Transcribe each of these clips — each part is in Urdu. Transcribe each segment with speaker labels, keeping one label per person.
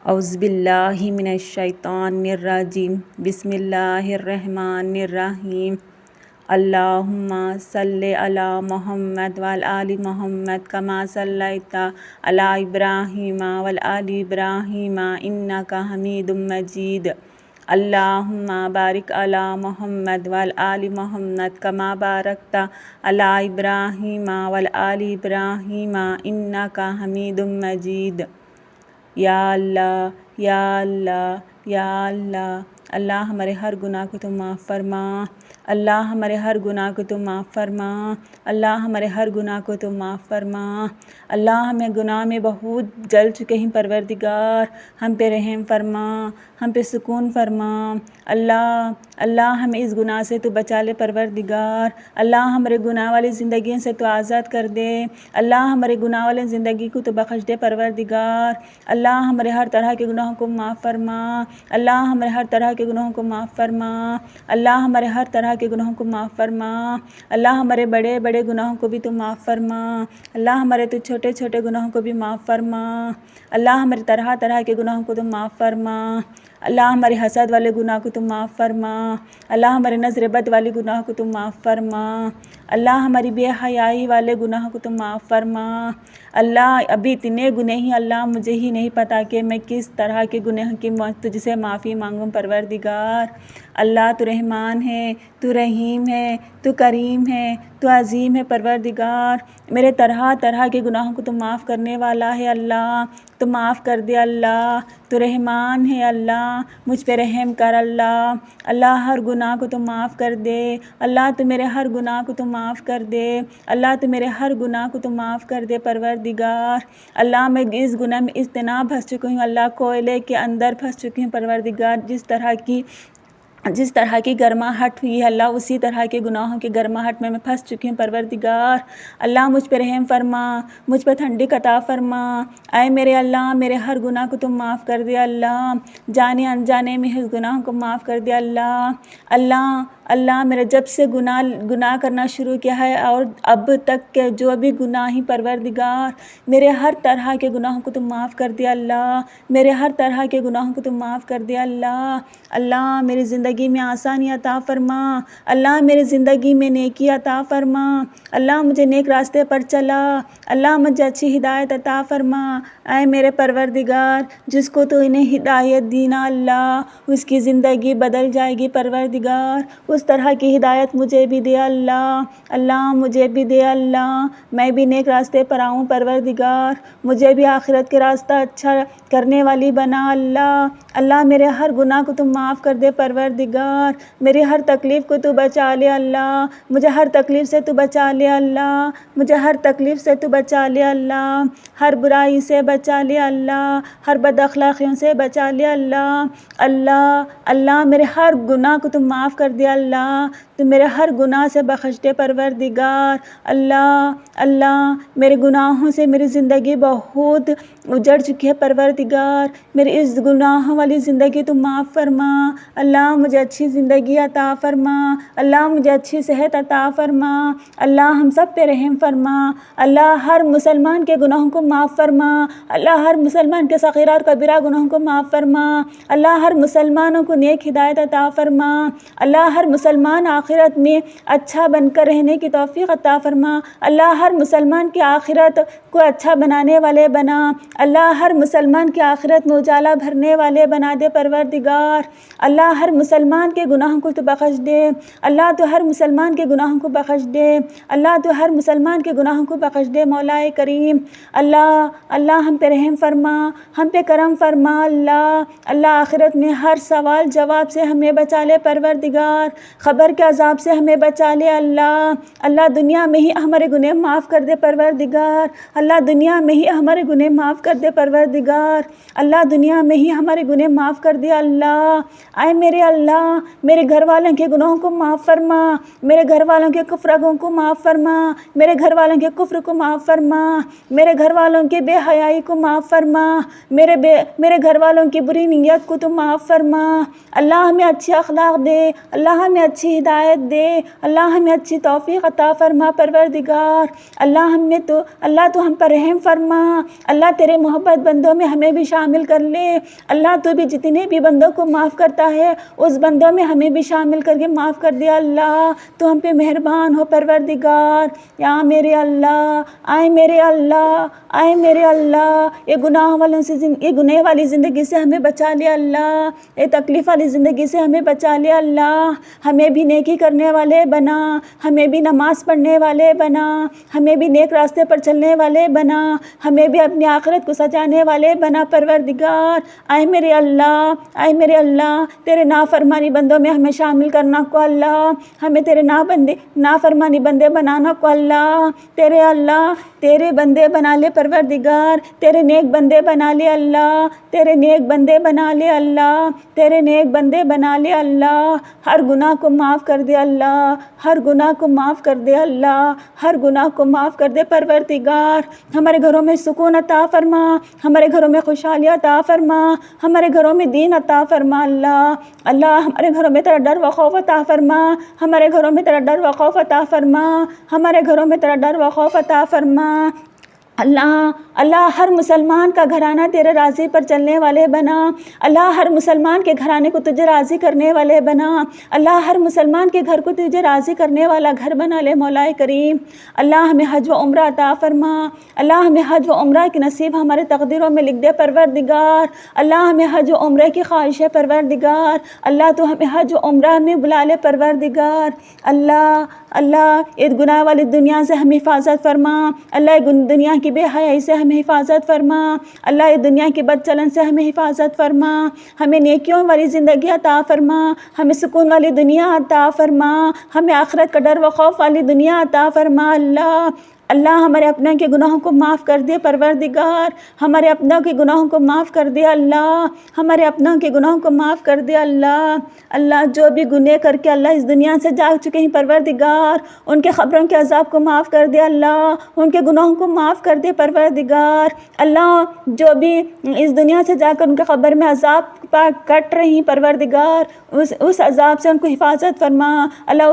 Speaker 1: اعوذ باللہ من الشیطان الرجیم بسم اللہ الرحمن الرحیم اللہم صلی علی محمد وعلی آل محمد کما صلیت علی ابراہیم وعلی آل ابراہیم انک حمید مجید اللہم بارک علی محمد وعلی آل محمد کما بارکت علی ابراہیم وعلی آل ابراہیم انک حمید مجید۔ یا اللہ یا اللہ یا اللہ، اللہ ہمارے ہر گناہ کو تو معاف فرما، اللہ ہمارے ہر گناہ کو تو معاف فرما، اللہ ہمارے ہر گناہ کو تو معاف فرما۔ اللہ ہمیں گناہ میں بہت جل چکے ہیں پروردگار، ہم پہ رحم فرما، ہم پہ سکون فرما۔ اللہ اللہ ہمیں اس گناہ سے تو بچا لے پروردگار، اللہ ہمارے گناہ والی زندگی سے تو آزاد کر دے، اللہ ہمارے گناہ والی زندگی کو تو بخش دے پروردگار۔ اللہ ہمارے ہر طرح کے گناہوں کو معاف فرما، اللہ ہمارے ہر طرح کے گناہوں کو معاف فرما، اللہ ہمارے ہر طرح کے گناہوں کو معاف فرما، اللہ ہمارے بڑے بڑے گناہوں کو بھی تو معاف فرما، اللہ ہمارے تو چھوٹے چھوٹے گناہوں کو بھی معاف فرما، اللہ ہمارے طرح طرح کے گناہوں کو تو معاف فرما، اللہ ہمارے حسد والے گناہ کو تو معاف فرما، اللہ ہمارے نظر بد والے گناہ کو تو معاف فرما، اللہ ہماری بے حیائی والے گناہ کو تو معاف فرما۔ اللہ ابھی اتنے گناہ ہیں، اللہ مجھے ہی نہیں پتہ کہ میں کس طرح کے گناہ کی تجھ سے معافی مانگوں پروردگار۔ اللہ تو رحمان ہے، تو رحیم ہے، تو کریم ہے، تو عظیم ہے پروردگار۔ میرے طرح طرح کے گناہوں کو تو معاف کرنے والا ہے اللہ، تو معاف کر دے اللہ، تو رحمان ہے اللہ، مجھ پہ رحم کر اللہ، اللہ ہر گناہ کو تو معاف کر دے، اللہ تو میرے ہر گناہ کو تو معاف کر دے، اللہ تو میرے ہر گناہ کو تو معاف کر دے پروردگار۔ اللہ میں اس گناہ میں اتنا پھنس چکی ہوں، اللہ کوئلے کے اندر پھنس چکی ہوں پروردگار، جس طرح کی گرماہٹ ہوئی ہے اللہ، اسی طرح کے گناہوں کی گرماہٹ میں پھنس چکی ہوں پروردگار۔ اللہ مجھ پہ رحم فرما، مجھ پہ ٹھنڈی عطا فرما، اے میرے اللہ میرے ہر گناہ کو تم معاف کر دے اللہ، جانے انجانے میں اس گناہوں کو معاف کر دے اللہ۔ اللہ میرے جب سے گناہ کرنا شروع کیا ہے اور اب تک کے جو بھی گناہ ہیں پروردگار، میرے ہر طرح کے گناہوں کو تم معاف کر دے اللہ، میرے ہر طرح کے گناہوں کو تم معاف کر دے اللہ۔ اللہ میری زندگی میں آسانی عطا فرما، اللہ میری زندگی میں نیکی عطا فرما، اللہ مجھے نیک راستے پر چلا، اللہ مجھے اچھی ہدایت عطا فرما، اے میرے پروردگار۔ جس کو تو انہیں ہدایت دینا اللہ، اس کی زندگی بدل جائے گی پروردگار، اس طرح کی ہدایت مجھے بھی دے اللہ، اللہ مجھے بھی دے اللہ، میں بھی نیک راستے پر آؤں پروردگار، مجھے بھی آخرت کے راستہ اچھا کرنے والی بنا اللہ۔ اللہ میرے ہر گناہ کو تم معاف کر دے پروردگار، میری ہر تکلیف کو تو بچا لے اللہ، مجھے ہر تکلیف سے تو بچا لے اللہ، مجھے ہر تکلیف سے تو بچا لے اللہ، ہر برائی سے بچا لے اللہ، ہر بد اخلاقیوں سے بچا لے اللہ۔ اللہ میرے ہر گناہ کو تم معاف کر دے اللہ، تو میرے ہر گناہ سے بخش دے پروردگار۔ اللہ میرے گناہوں سے میری زندگی بہت اجڑ چکی ہے پروردگار، میری اس گناہوں والی زندگی تم معاف فرما، اللہ مجھے اچھی زندگی عطا فرما، اللہ مجھے اچھی صحت عطا فرما، اللہ ہم سب پہ رحم فرما، اللہ ہر مسلمان کے گناہوں کو معاف فرما، اللہ ہر مسلمان کے صغیرہ اور کبیرہ گناہوں کو معاف فرما، اللہ ہر مسلمانوں کو نیک ہدایت عطا فرما، اللہ ہر مسلمان آخرت میں اچھا بن کر رہنے کی توفیق عطا فرما، اللہ ہر مسلمان کی آخرت کو اچھا بنانے والے بنا، اللہ ہر مسلمان کی آخرت میں اجالا بھرنے والے بنا دے پروردگار۔ اللہ ہر مسلمان کے گناہوں کو تو بخش دے، اللہ تو ہر مسلمان کے گناہوں کو بخش دے، اللہ تو ہر مسلمان کے گناہوں کو بخش دے مولا کریم۔ اللہ ہم پہ رحم فرما، ہم پہ کرم فرما اللہ آخرت میں ہر سوال جواب سے ہمیں بچا لے پروردگار، قبر کے عذاب سے ہمیں بچا لے اللہ دنیا میں ہی ہمارے گناہ معاف کر دے پروردگار، اللہ دنیا میں ہی ہمارے گناہ معاف کر دے پروردگار، اللہ دنیا میں ہی ہمارے گناہ نے معاف کر دیا اللہ۔ اے میرے اللہ میرے گھر والوں کے گناہوں کو معاف فرما، میرے گھر والوں کے کفروں کو معاف فرما، میرے گھر والوں کے کفر کو معاف فرما، میرے گھر والوں کے بے حیائی کو معاف فرما، میرے گھر والوں کی بری نیت کو تو معاف فرما۔ اللہ ہمیں اچھے اخلاق دے، اللہ ہمیں اچھی ہدایت دے، اللہ ہمیں اچھی توفیق عطا فرما پروردگار۔ اللہ تو ہم پر رحم فرما، اللہ تیرے محبت بندوں میں ہمیں بھی شامل کر لے۔ اللہ تو بھی جتنے بھی بندوں کو معاف کرتا ہے اس بندوں میں ہمیں بھی شامل کر کے معاف کر دیا اللہ۔ تو ہم پہ مہربان ہو پروردگار۔ یا میرے اللہ، آئے میرے اللہ، آئے میرے اللہ، یہ گناہ والی زندگی سے ہمیں بچا لے اللہ، یہ تکلیف والی زندگی سے ہمیں بچا لے اللہ۔ ہمیں بھی نیکی کرنے والے بنا، ہمیں بھی نماز پڑھنے والے بنا، ہمیں بھی نیک راستے پر چلنے والے بنا، ہمیں بھی اپنی آخرت کو سجانے والے بنا پروردگار۔ اے میرے اللہ، اے میرے اللہ، تیرے نافرمانی بندوں میں ہمیں شامل کرنا کو اللہ، ہمیں تیرے نافرمانی بندے بنانا کو اللہ، تیرے اللہ تیرے بندے بنا لے پروردگار، تیرے نیک بندے بنا لے اللہ، تیرے نیک بندے بنا لے اللہ، تیرے نیک بندے بنا لے اللہ۔ ہر گناہ کو معاف کر دے اللہ، ہر گناہ کو معاف کر دے اللہ، ہر گناہ کو معاف کر دے پروردگار۔ ہمارے گھروں میں سکون عطا فرما، ہمارے گھروں میں خوشحالی عطا فرما، ہمارے گھروں میں دین عطا فرما اللہ۔ اللہ ہمارے گھروں میں تیرا ڈر و خوف عطا فرما، ہمارے گھروں میں تیرا ڈر و خوف عطا فرما، ہمارے گھروں میں تیرا ڈر و خوف عطا فرما۔ اللہ ہر مسلمان کا گھرانہ تیرے راضی پر چلنے والے بنا، اللہ ہر مسلمان کے گھرانے کو تجھے راضی کرنے والے بنا، اللہ ہر مسلمان کے گھر کو تجھے راضی کرنے والا گھر بنا لے مولا کریم۔ اللہ ہمیں حج و عمرہ عطا فرما، اللہ ہمیں حج و عمرہ کی نصیب ہمارے تقدیروں میں لکھ دے پروردگار۔ اللہ ہمیں حج و عمرہ کی خواہش ہے پروردگار، اللہ تو ہمیں حج و عمرہ میں بلا لے پروردگار۔ اللہ اس گناہ والی دنیا سے ہمیں حفاظت فرما، اللہ دنیا کی بے حیائی سے ہمیں حفاظت فرما، اللہ اس دنیا کی بد چلن سے ہمیں حفاظت فرما، ہمیں نیکیوں والی زندگی عطا فرما، ہمیں سکون والی دنیا عطا فرما، ہمیں آخرت کا ڈر و خوف والی دنیا عطا فرما اللہ ہمارے اپنے کے گناہوں کو معاف کر دے پروردگار، ہمارے اپنوں کے گناہوں کو معاف کر دے اللہ، ہمارے اپنوں کے گناہوں کو معاف کر دے اللہ جو بھی گناہ کر کے اللہ اس دنیا سے جا چکے ہیں پروردگار، ان کے قبروں کے عذاب کو معاف کر دے اللہ، ان کے گناہوں کو معاف کر دے پروردگار۔ اللہ جو بھی اس دنیا سے جا کر ان کے قبر میں عذاب کٹ رہی ہیں پروردگار، اس عذاب سے ان کو حفاظت فرما اللہ،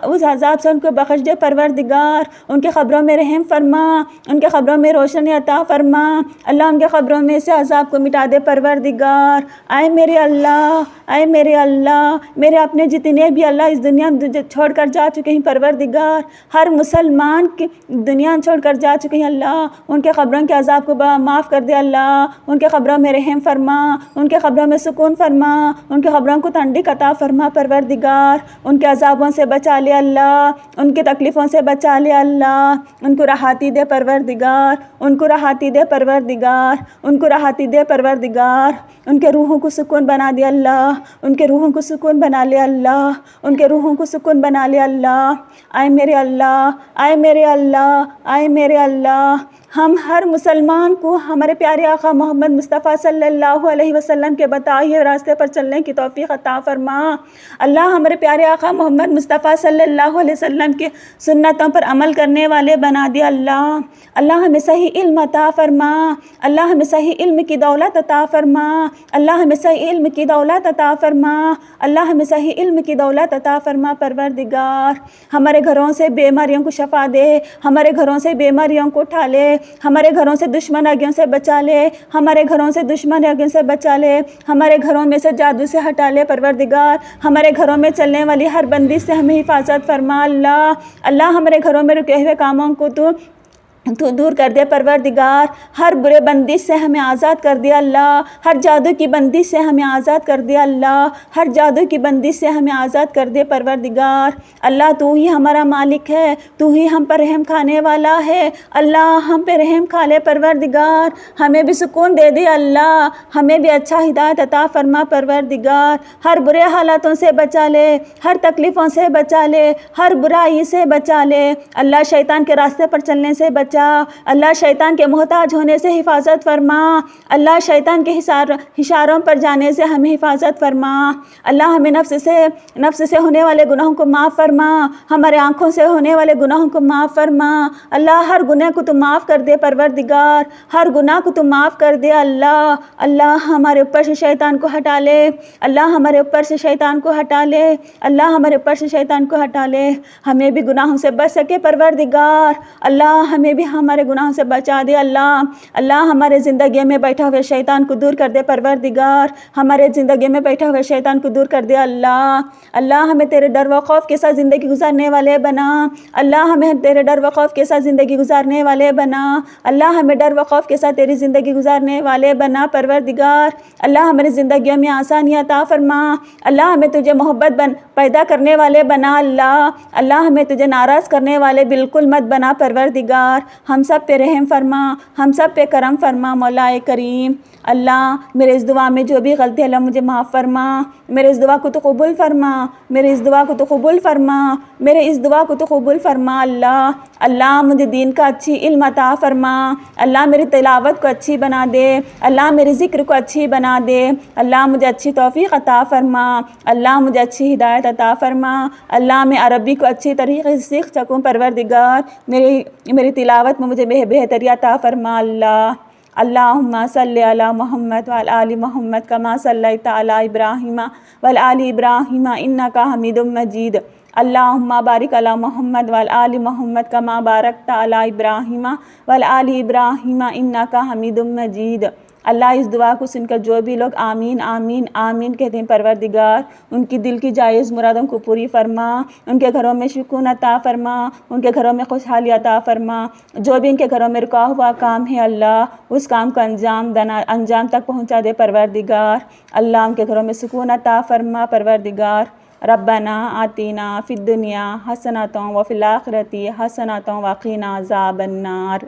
Speaker 1: اس عذاب سے ان کو بخش دے پروردگار، ان کے قبروں میں رحم فرما، ان کے قبروں میں روشنی عطا فرما اللہ، ان کے قبروں میں سے عذاب کو مٹا دے پروردگار۔ اے میرے اللہ، اے میرے اللہ، میرے اپنے جتنے بھی اللہ اس دنیا چھوڑ کر جا چکے ہیں پروردگار، ہر مسلمان کی دنیا چھوڑ کر جا چکے ہیں اللہ، ان کے قبروں کے عذاب کو معاف کر دے اللہ، ان کے قبروں میں رحم فرما، ان کے قبروں میں سکون فرما، ان کے قبروں کو ٹھنڈک عطا فرما پروردگار، ان کے عذابوں سے بچا لے اللہ، ان کی تکلیفوں سے بچا لے اللہ، ان کو راحتی دے پروردگار، ان کو راحتی دے پروردگار، ان کو راحتی دے پروردگار، ان کے روحوں کو سکون بنا دے اللہ، ان کے روحوں کو سکون بنا لے اللہ، ان کے روحوں کو سکون بنا لے اللہ۔ اے میرے اللہ، اے میرے اللہ، اے میرے اللہ، ہم ہر مسلمان کو ہمارے پیارے آقا محمد مصطفیٰ صلی اللہ علیہ وسلم کے بتائے ہوئے راستے پر چلنے کی توفیق عطا فرما اللہ، ہمارے پیارے آقا محمد مصطفیٰ صلی اللہ علیہ وسلم کے سنتوں پر عمل کرنے والے بنا دے اللہ ہمیں صحیح علم عطا فرما اللہ، ہمیں صحیح علم کی دولت عطا فرما اللہ، ہمیں صحیح علم کی دولت عطا فرما اللہ، ہمیں صحیح علم کی دولت عطا فرما پروردگار۔ ہمارے گھروں سے بیماریوں کو شفا دے، ہمارے گھروں سے بیماریوں کو اٹھا لے، ہمارے گھروں سے دشمن آگیوں سے بچا لے، ہمارے گھروں سے دشمن آگیوں سے بچا لے، ہمارے گھروں میں سے جادو سے ہٹا لے پروردگار، ہمارے گھروں میں چلنے والی ہر بندش سے ہمیں حفاظت فرما اللہ ہمارے گھروں میں رکے ہوئے کاموں کو تو دور کر دے پروردگار، ہر برے بندش سے ہمیں آزاد کر دے اللہ، ہر جادو کی بندش سے ہمیں آزاد کر دے اللہ، ہر جادو کی بندش سے ہمیں آزاد کر دے پروردگار۔ اللہ تو ہی ہمارا مالک ہے، تو ہی ہم پر رحم کھانے والا ہے اللہ، ہم پہ رحم کھا لے پروردگار، ہمیں بھی سکون دے دے اللہ، ہمیں بھی اچھا ہدایت عطا فرما پروردگار، ہر برے حالاتوں سے بچا لے، ہر تکلیفوں سے بچا لے، ہر برائی سے بچا لے اللہ، شیطان کے راستے پر چلنے سے بچا بچا، اللہ شیطان کے محتاج ہونے سے حفاظت فرما، اللہ شیطان کے اشاروں پر جانے سے ہمیں حفاظت فرما، اللہ ہمیں نفس سے ہونے والے گناہوں کو معاف فرما، ہمارے آنکھوں سے ہونے والے گناہوں کو معاف فرما، اللہ ہر گناہ کو تو معاف کر دے پروردگار، ہر گناہ کو تو معاف کر دے اللہ ہمارے اوپر سے شیطان کو ہٹا لے، اللہ ہمارے اوپر سے شیطان کو ہٹا لے، اللہ ہمارے اوپر سے شیطان کو ہٹا لے، ہمیں بھی گناہوں سے بچ سکے پروردگار، اللہ ہمیں بھی ہمارے گناہوں سے بچا دے، اللہ ہمارے زندگی میں بیٹھا ہوئے شیطان کو دور کر دے پروردگار، ہمارے زندگی میں بیٹھا ہوئے شیطان کو دور کر دے اللہ ہمیں تیرے ڈر و خوف کے ساتھ زندگی گزارنے والے بنا، اللہ ہمیں تیرے ڈر و خوف کے ساتھ زندگی گزارنے والے بنا، اللہ ہمیں ڈر و خوف کے ساتھ تیری زندگی گزارنے والے بنا پروردگار، اللہ ہماری زندگیوں میں آسانی عطا فرما، اللہ ہمیں تجھے محبت پیدا کرنے والے بنا، اللہ ہمیں تجھے ناراض کرنے والے بالکل مت بنا پروردگار، ہم سب پہ رحم فرما، ہم سب پہ کرم فرما مولا کریم، اللہ میرے اس دعا میں جو بھی غلطی ہے اللہ مجھے معاف فرما، میرے اس دعا کو تو قبول فرما، میرے اس دعا کو تو قبول فرما، میرے اس دعا کو تو قبول فرما اللہ مجھے دین کا اچھی علم عطا فرما، اللہ میری تلاوت کو اچھی بنا دے، اللہ میری ذکر کو اچھی بنا دے، اللہ مجھے اچھی توفیق عطا فرما، اللہ مجھے اچھی ہدایت عطا فرما، اللہ میں عربی کو اچھی طریقے سے سیکھ سکوں پروردگار، میری تلاوت میں مجھے بہتری عطا فرما اللہم صلی علی محمد وعلی آل محمد کما صلیت علی ابراہیم وعلی آل ابراہیم انکا حمید مجید، اللہم بارک علی محمد وعلی آل محمد کما بارکت علی ابراہیم وعلی آل ابراہیم انکا حمید مجید۔ اللہ اس دعا کو سن کر جو بھی لوگ آمین آمین آمین کہتے ہیں پروردگار ان کی دل کی جائز مرادوں کو پوری فرما، ان کے گھروں میں سکون عطا فرما، ان کے گھروں میں خوشحالی عطا فرما، جو بھی ان کے گھروں میں رکا ہوا کام ہے اللہ اس کام کو انجام تک پہنچا دے پروردگار، اللہ ان کے گھروں میں سکون عطا فرما پروردگار۔ ربنا آتینا فی الدنیا حسنۃ وفی الآخرۃ حسنۃ وقنا عذاب النار۔